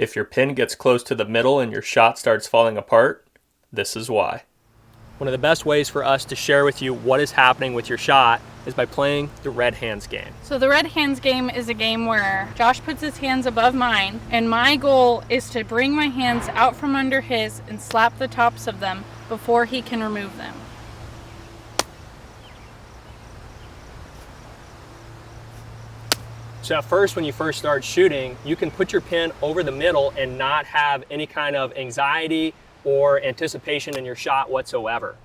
If your pin gets close to the middle and your shot starts falling apart, this is why. One of the best ways for us to share with you what is happening with your shot is by playing the red hands game. So the red hands game is a game where Josh puts his hands above mine, and my goal is to bring my hands out from under his and slap the tops of them before he can remove them. So at first, when you first start shooting, you can put your pin over the middle and not have any kind of anxiety or anticipation in your shot whatsoever.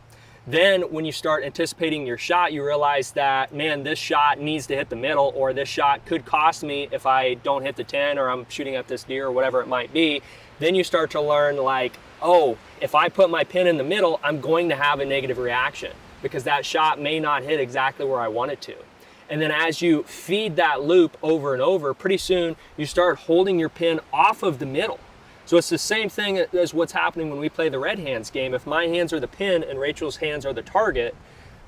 Then when you start anticipating your shot, you realize that, man, this shot needs to hit the middle, or this shot could cost me if I don't hit the 10, or I'm shooting at this deer or whatever it might be. Then you start to learn like, oh, if I put my pin in the middle, I'm going to have a negative reaction because that shot may not hit exactly where I want it to. And then as you feed that loop over and over, pretty soon you start holding your pin off of the middle. So it's the same thing as what's happening when we play the red hands game. If my hands are the pin and Rachel's hands are the target,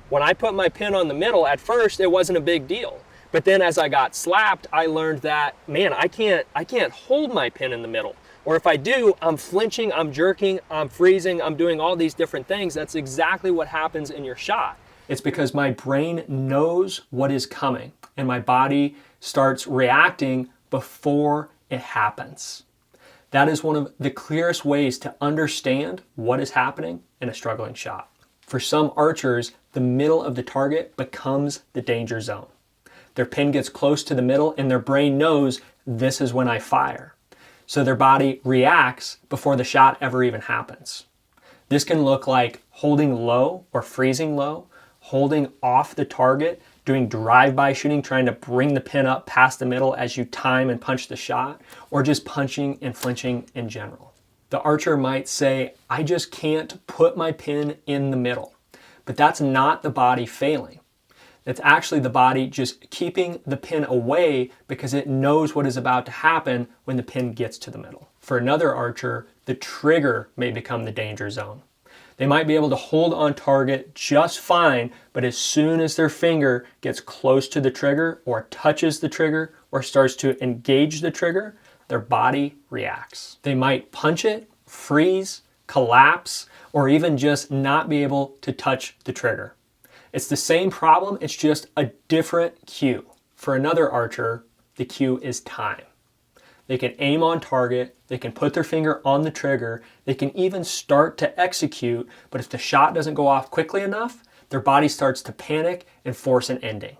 when I put my pin on the middle, at first it wasn't a big deal. But then as I got slapped, I learned that, man, I can't hold my pin in the middle. Or if I do, I'm flinching, I'm jerking, I'm freezing, I'm doing all these different things. That's exactly what happens in your shot. It's because my brain knows what is coming and my body starts reacting before it happens. That is one of the clearest ways to understand what is happening in a struggling shot. For some archers, the middle of the target becomes the danger zone. Their pin gets close to the middle and their brain knows this is when I fire. So their body reacts before the shot ever even happens. This can look like holding low or freezing low, holding off the target, doing drive-by shooting, trying to bring the pin up past the middle as you time and punch the shot, or just punching and flinching in general. The archer might say, I just can't put my pin in the middle. But that's not the body failing. It's actually the body just keeping the pin away because it knows what is about to happen when the pin gets to the middle. For another archer, the trigger may become the danger zone. They might be able to hold on target just fine, but as soon as their finger gets close to the trigger or touches the trigger or starts to engage the trigger, their body reacts. They might punch it, freeze, collapse, or even just not be able to touch the trigger. It's the same problem, it's just a different cue. For another archer, the cue is time. They can aim on target, they can put their finger on the trigger, they can even start to execute, but if the shot doesn't go off quickly enough, their body starts to panic and force an ending.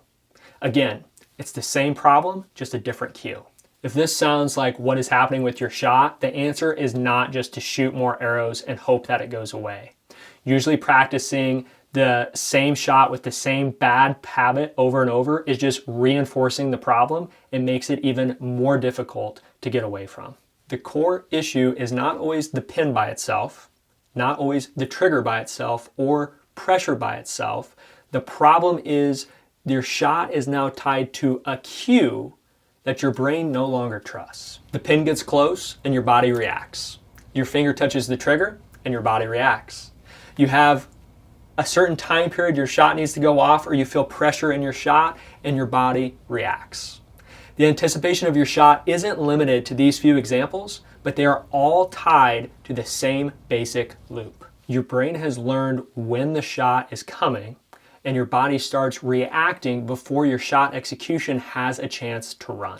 Again, it's the same problem, just a different cue. If this sounds like what is happening with your shot, the answer is not just to shoot more arrows and hope that it goes away. Usually practicing the same shot with the same bad habit over and over is just reinforcing the problem and makes it even more difficult to get away from. The core issue is not always the pin by itself, not always the trigger by itself or pressure by itself. The problem is your shot is now tied to a cue that your brain no longer trusts. The pin gets close and your body reacts. Your finger touches the trigger and your body reacts. You have a certain time period your shot needs to go off, or you feel pressure in your shot and your body reacts. The anticipation of your shot isn't limited to these few examples, but they are all tied to the same basic loop. Your brain has learned when the shot is coming, and your body starts reacting before your shot execution has a chance to run.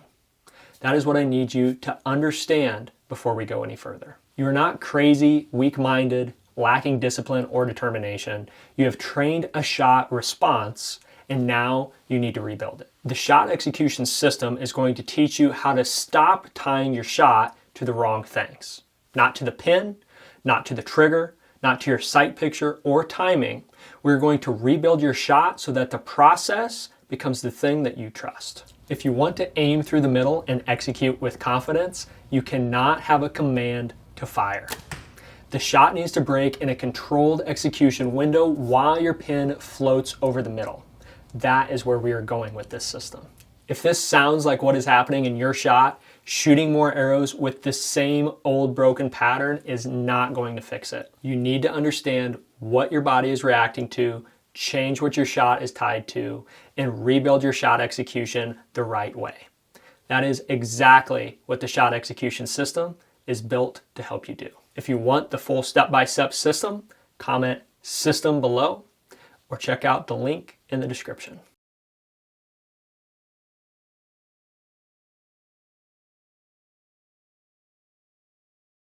That is what I need you to understand before we go any further. You are not crazy, weak-minded, lacking discipline or determination. You have trained a shot response, and now you need to rebuild it. The shot execution system is going to teach you how to stop tying your shot to the wrong things. Not to the pin, not to the trigger, not to your sight picture or timing. We're going to rebuild your shot so that the process becomes the thing that you trust. If you want to aim through the middle and execute with confidence, you cannot have a command to fire. The shot needs to break in a controlled execution window while your pin floats over the middle. That is where we are going with this system. If this sounds like what is happening in your shot, shooting more arrows with the same old broken pattern is not going to fix it. You need to understand what your body is reacting to, change what your shot is tied to, and rebuild your shot execution the right way. That is exactly what the shot execution system is built to help you do. If you want the full step-by-step system, comment system below or check out the link in the description.